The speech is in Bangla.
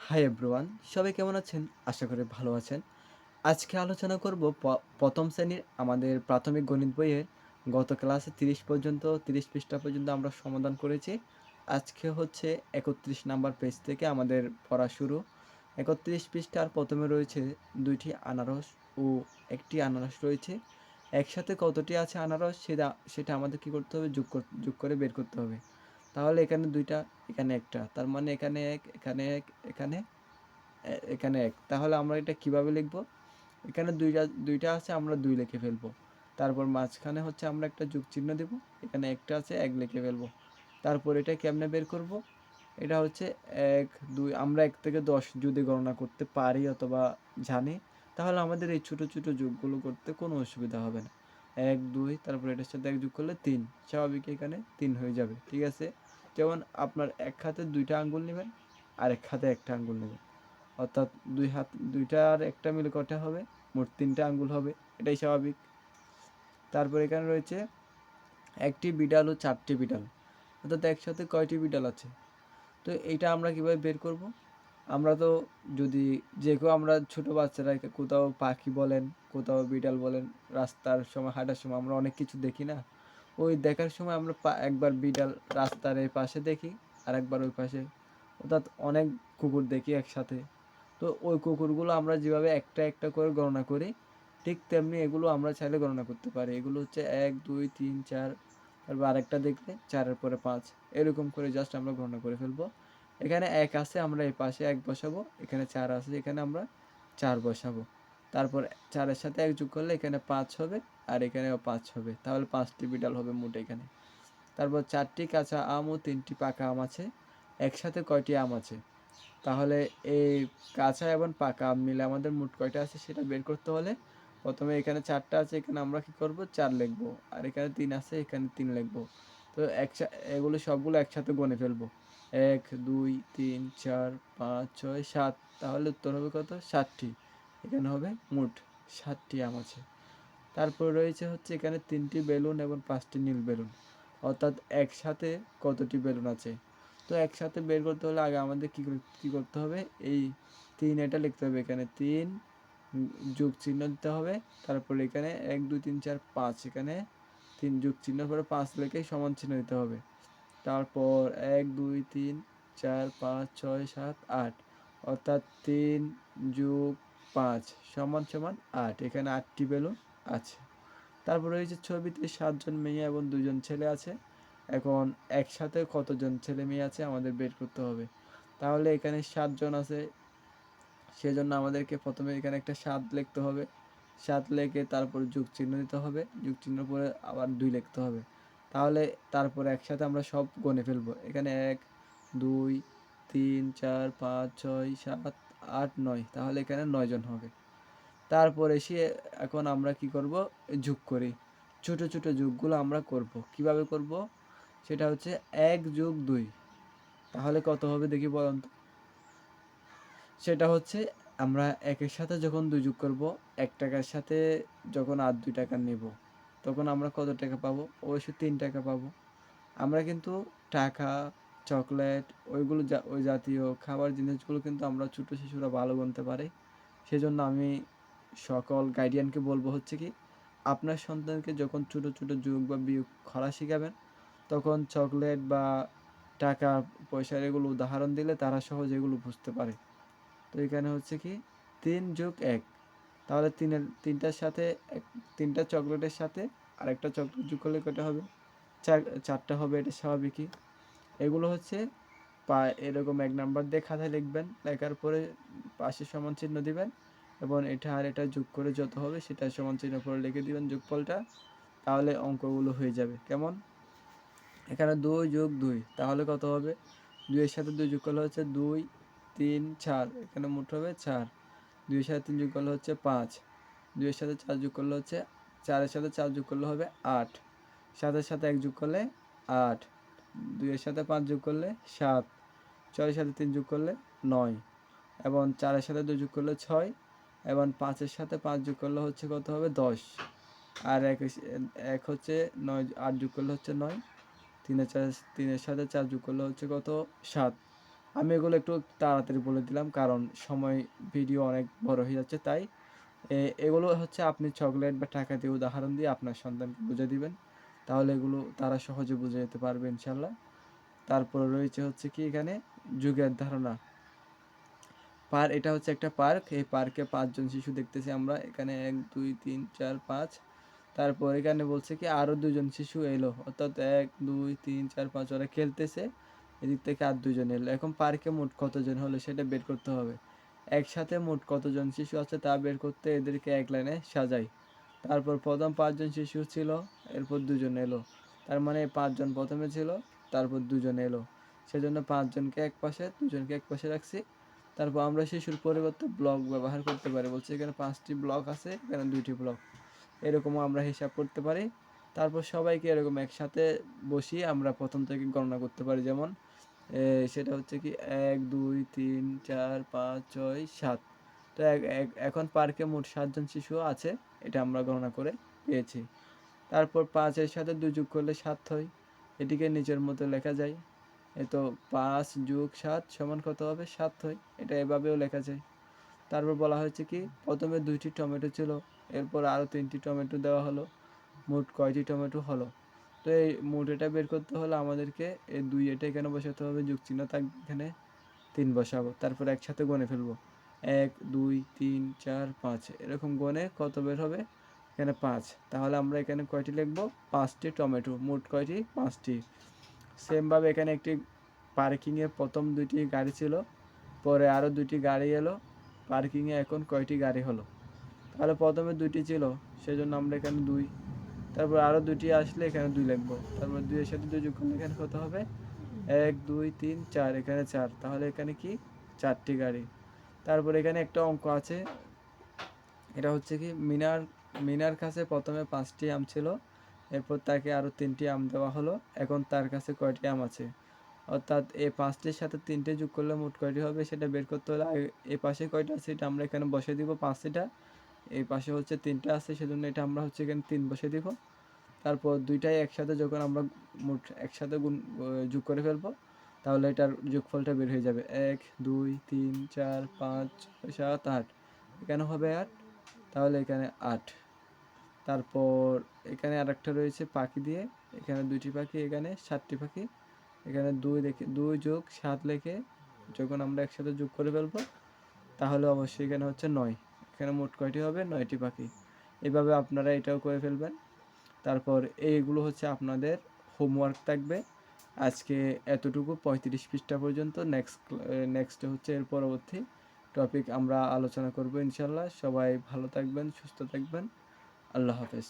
হাই এভরিওয়ান, সবাই কেমন আছেন? আশা করি ভালো আছেন। আজকে আলোচনা করব প্রথম শ্রেণীর আমাদের প্রাথমিক গণিত বইয়ের গত ক্লাসে ৩০ পৃষ্ঠা পর্যন্ত আমরা সমাধান করেছি। আজকে হচ্ছে ৩১ নাম্বার পেজ থেকে আমাদের পড়া শুরু। ৩১ পৃষ্ঠার প্রথমে রয়েছে ২টি আনারস ও ১টি আনারস রয়েছে। একসাথে কতটি আছে আনারস সেটা আমাদের কী করতে হবে? যোগ করে বের করতে হবে। তাহলে এখানে ২টা, এখানে ১টা। তার মানে এখানে ১, এখানে ১, এখানে ১। তাহলে আমরা এটা কিভাবে লিখব? এখানে ২টা আছে, আমরা ২ লিখে ফেলবো। তারপর মাঝখানে হচ্ছে আমরা একটা যোগ চিহ্ন দেব। এখানে ১টা আছে, ১ লিখে ফেলবো। তারপর এটা কেমনে বের করব? এটা হচ্ছে ১, ২, আমরা ১ থেকে ১০ যদি গণনা করতে পারি অথবা জানি, তাহলে আমাদের এই ছোট, ছোট যোগগুলো করতে কোনো অসুবিধা হবে না। ১, ২, তারপর এটার সাথে ১ যোগ করলে ৩। স্বাভাবিক এখানে ৩ হয়ে যাবে। ঠিক আছে? যেমন আপনার এক হাতে ২টা আঙ্গুল নিবেন, আরেক হাতে ১টা আঙ্গুল নেবেন। অর্থাৎ ২টা আর ১টা মিলে কয়টা হবে? মোট ৩টা আঙ্গুল হবে। এটাই স্বাভাবিক। তারপর এখানে রয়েছে ১টি বিড়াল ও ৪টি বিড়াল। অর্থাৎ একসাথে কয়টি বিড়াল আছে? তো এইটা আমরা কিভাবে বের করব? আমরা তো যদি যে কেউ আমরা ছোট বাচ্চারা কোথাও পাখি বলেন, কোথাও বিড়াল বলেন, রাস্তার সময় হাঁটার সময় আমরা অনেক কিছু দেখি না? ওই দেখার সময় আমরা একবার বিড়াল রাস্তার এই পাশে দেখি, আরেকবার ওই পাশে। অর্থাৎ অনেক কুকুর দেখি একসাথে। তো ওই কুকুরগুলো আমরা যেভাবে একটা, একটা করে গণনা করি, ঠিক তেমনি এগুলো আমরা চাইলে গণনা করতে পারি। এগুলো হচ্ছে ১, ২, ৩, ৪, তারপর আরেকটা দেখলে ৪ এর পরে ৫। এরকম করে জাস্ট আমরা গণনা করে ফেলবো। এখানে ১ আছে, আমরা এই পাশে ১ বসাবো। এখানে ৪ আছে, এখানে আমরা ৪ বসাবো। তারপর ৪ এর সাথে ১ যোগ করলে এখানে ৫ হবে, আর এখানেও ৫ হবে। তাহলে ৫টি বিড়াল হবে মোট এখানে। তারপর ৪টি কাঁচা আম ও ৩টি পাকা আম আছে। একসাথে কয়টি আম আছে? তাহলে এই কাঁচা এবং পাকা আম মিলে আমাদের মোট কয়টা আছে সেটা বের করতে হলে প্রথমে এখানে ৪টা আছে, এখানে আমরা কি করব? ৪ লিখবো। আর এখানে ৩ আছে, এখানে ৩ লিখবো। তো এগুলো সবগুলো একসাথে গণে ফেলবো। ১, ২, ৩, ৪, ৫, ৬, ৭। তাহলে উত্তর হবে কত? ৭টি। এখানে হবে মোট ৭টি আম আছে। তারপর রয়েছে হচ্ছে এখানে ৩টি বেলুন এবং ৫টি নীল বেলুন। অর্থাৎ একসাথে কতটি বেলুন আছে? তো একসাথে বের করতে হলে আগে আমাদের কী করতে হবে? এই ৩ এটা লিখতে হবে। এখানে ৩ যোগ চিহ্ন দিতে হবে। তারপর এখানে ১, ২, ৩, ৪, ৫, এখানে ৩ যোগ চিহ্নের পরে ৫ লিখে সমান চিহ্ন দিতে হবে। তারপর ১, ২, ৩, ৪, ৫, ৬, ৭, ৮, অর্থাৎ ৩ যোগ ৫ সমান সমান ৮। এখানে ৮টি বেলুন আছে। তারপর রয়েছে ছবিতে ৭ জন মেয়ে এবং ২ জন ছেলে আছে। এখন একসাথে কতজন ছেলে মেয়ে আছে আমাদের বের করতে হবে। তাহলে এখানে ৭ জন আছে, সেজন্য আমাদেরকে প্রথমে এখানে একটা ৭ লিখতে হবে। ৭ লিখে তারপর যোগ চিহ্ন দিতে হবে। যোগ চিহ্নের পরে আবার ২ লিখতে হবে। তাহলে তারপর একসাথে আমরা সব গণে ফেলবো। এখানে ১, ২, ৩, ৪, ৫, ৬, ৭, ৮, ৯। তাহলে এখানে ৯ জন হবে। তারপর এসে এখন আমরা কি করব? যোগ করি। ছোট, ছোট যোগগুলো আমরা করব। কিভাবে করব? সেটা হচ্ছে ১ যোগ ২। তাহলে কত হবে দেখি বলেন তো? সেটা হচ্ছে আমরা ১ এর সাথে যখন ২ যোগ করব, ৳১ সাথে যখন আর ৳২ নেব, তখন আমরা কত টাকা পাবো? অবশ্যই ৳৩ পাবো। আমরা কিন্তু টাকা, চকলেট ওই জাতীয় খাবার জিনিসগুলো কিন্তু আমরা ছোট শিশুরা ভালো গুনতে পারে। সেজন্য আমি সকল গার্ডিয়ানকে বলব হচ্ছে কি, আপনার সন্তানকে যখন ছোট, ছোট যোগ বা বিয়োগ করা শিখাবেন, তখন চকলেট বা টাকা পয়সার এগুলো উদাহরণ দিলে তারা সহজে এগুলো বুঝতে পারে। তো এখানে হচ্ছে কি ৩ যোগ ১। তাহলে ৩টার সাথে ৩টা চকলেটের সাথে আরেকটা চকলেট যোগ করলে কয়টা হবে? ৪টা হবে, এটা স্বাভাবিকই। এগুলো হচ্ছে এরকম ১ নাম্বার দিয়ে খাতায় লিখবেন। লেখার পরে পাশে সমান চিহ্ন দিবেন এবং এটা আর এটা যোগ করে যত হবে সেটা সমান চিহ্ন পরে লিখে দিবেন যোগফলটা। তাহলে অঙ্কগুলো হয়ে যাবে। কেমন? এখানে ২ যোগ ২ তাহলে কত হবে? ২ এর সাথে ২ যোগ করলে হচ্ছে ২, ৩, ৪, এখানে মোট হবে ৪। ২ এর সাথে ৩ যোগ করলে হচ্ছে ৫। ২ এর সাথে ৪ যোগ করলে হচ্ছে ৪ এর সাথে ৪ যোগ করলে হবে ৮। ৭ এর সাথে ১ যোগ করলে ৮। ২ এর সাথে ৫ যোগ করলে ৭। ৬ এর সাথে ৩ যোগ করলে ৯ এবং ৪ এর সাথে ২ যোগ করলে ৬ এবং ৫ এর সাথে ৫ যোগ করলে হচ্ছে কত হবে? ১০। আর ১ হচ্ছে ৯, ৮ যোগ করলে হচ্ছে ৯। ৩ এর সাথে ৪ যোগ করলে হচ্ছে কত? ৭। আমি এগুলো একটু তাড়াতাড়ি বলে দিলাম কারণ সময় ভিডিও অনেক বড় হয়ে যাচ্ছে, তাই এগুলো হচ্ছে আপনি চকলেট বা টাকা দিয়ে উদাহরণ দিয়ে আপনার সন্তানকে বুঝিয়ে দিবেন। তাহলে এগুলো তারা সহজে বুঝে যেতে পারবে ইনশাল্লাহ। তারপরে রয়েছে হচ্ছে কি এখানে যুগের ধারণা। এটা হচ্ছে একটা পার্ক। এই পার্কে ৫ জন শিশু দেখতেছি আমরা। এখানে ১, ২, ৩, ৪, ৫। তারপর এখানে বলছে কি আরো ২ জন শিশু এলো। অর্থাৎ ১, ২, ৩, ৪, ৫ ওরা খেলতেছে। এদিক থেকে আর ২ জন এলো। এখন পার্কে মোট কতজন হলো সেটা বের করতে হবে। একসাথে মোট কতজন শিশু আছে তা বের করতে এদেরকে এক লাইনে সাজাই। তারপর প্রথম ৫ জন শিশু ছিল, এরপর ২ জন এলো। তার মানে ৫ জন প্রথমে ছিল, তারপর ২ জন এলো। সেজন্য ৫ জনকে একপাশে, ২ জনকে একপাশে রাখছি। তারপর আমরা শিশুর পরিবর্তে ব্লক ব্যবহার করতে পারি। বলছে এখানে ৫টি ব্লক আছে, এখানে ২টি ব্লক। এরকমও আমরা হিসাব করতে পারি। তারপর সবাইকে এরকম একসাথে বসিয়ে আমরা প্রথম থেকে গণনা করতে পারি। যেমন সেটা হচ্ছে কি ১, ২, ৩, ৪, ৫, ৬, ৭। তো এখন পার্কে মোট ৭ জন শিশু আছে। এটা আমরা গণনা করে পেয়েছি। তারপর ৫ এর সাথে ২ যোগ করলে ৭ হয়। এটিকে নিচের মতো লেখা যায়। তো ৫ যোগ ৭ সমান কত হবে? ৭ হয়। এটা এভাবেও লেখা যায়। তারপর বলা হয়েছে কি প্রথমে ২টি টমেটো ছিল, এরপর আরও ৩টি টমেটো দেওয়া হলো। মোট কয়টি টমেটো হলো? তো এই মোট এটা বের করতে হলে আমাদেরকে এই ২ এটা এখানে বসাতে হবে, যোগ চিহ্ন থাকবে এখানে, ৩ বসাবো। তারপর একসাথে গুণে ফেলবো। ১, ২, ৩, ৪, ৫ এরকম গুণে কত বের হবে? এখানে ৫। তাহলে আমরা এখানে কয়টি লিখবো? ৫টি টমেটো। মোট কয়টি? ৫টি। সেমভাবে এখানে একটি পার্কিংয়ে প্রথম ২টি গাড়ি ছিল, পরে আরও ২টি গাড়ি এলো। পার্কিংয়ে এখন কয়টি গাড়ি হলো? তাহলে প্রথমে ২টি ছিল, সেজন্য আমরা এখানে ২। তারপর আরও ২টি আসলে এখানে ২ লিখবো। তারপর ২ এর সাথে ২ যোগ করলে এখানে কত হবে? ১, ২, ৩, ৪ এখানে ৪। তাহলে এখানে কি? ৪টি গাড়ি। তারপর এখানে একটা অঙ্ক আছে। এটা হচ্ছে কি মিনার কাছে প্রথমে ৫টি আম ছিল, এরপর তাকে আরও ৩টি আম দেওয়া হলো। এখন তার কাছে কয়টি আম আছে? অর্থাৎ এই ৫টির সাথে ৩টে যোগ করলে মোট কয়টি হবে সেটা বের করতে হলে এ পাশে কয়টা আছে এটা আমরা এখানে বসিয়ে দিব ৫টা। এই পাশে হচ্ছে ৩টা আছে, সেজন্য এটা আমরা হচ্ছে এখানে ৩ বসিয়ে দিব। তারপর ২টাই একসাথে যখন আমরা মোট একসাথে যোগ করে ফেলবো, তাহলে এটার যোগফলটা বের হয়ে যাবে। ১, ২, ৩, ৪, ৫, ৬, ৭, ৮। এখানে হবে ৮। তাহলে এখানে ৮। তারপর এখানে আরেকটা রয়েছে পাখি দিয়ে। এখানে ২টি পাখি, এখানে ৭টি পাখি। এখানে ২ যোগ ৭ লিখে যখন আমরা একসাথে যোগ করে ফেলবো, তাহলে অবশ্যই এখানে হচ্ছে ৯। এখানে মোট কয়টি হবে? ৯টি পাখি। এভাবে আপনারা এটাও করে ফেলবেন। তারপর এইগুলো হচ্ছে আপনাদের হোমওয়ার্ক থাকবে। আজকে এতটুকু ৩৫ পৃষ্ঠা পর্যন্ত। নেক্সট হচ্ছে এর পরবর্তী টপিক আমরা আলোচনা করব ইনশাল্লাহ। সবাই ভালো থাকবেন, সুস্থ থাকবেন। আল্লাহ হাফেজ।